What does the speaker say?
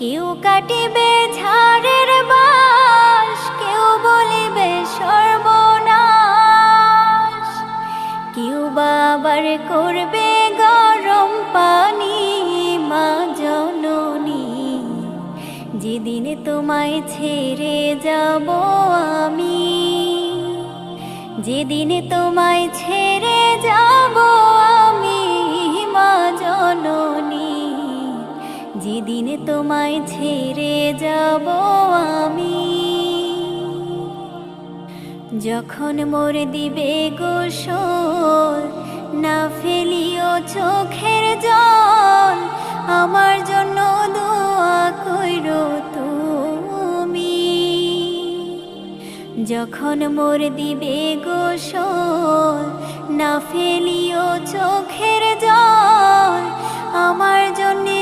কেউ কাটিবে ঝাড়ের বাঁশ, কেউ বলিবে সর্বনাশ, কেউ বা আবার করবে গরম পানি। মা জননী, যেদিন তোমায় ছেড়ে যাব আমি, যেদিন তোমায় ছেড়ে যাব আমি, মা জননী, যেদিন তোমায় ছেড়ে যাব আমি। যখন মোর দিবে গোসল, না ফেলিও চোখের জল, আমার জন্য দোয়া কইরো তুমি। যখন মোর দিবে গোসল, না ফেলিও চোখের জল, আমার জন্যে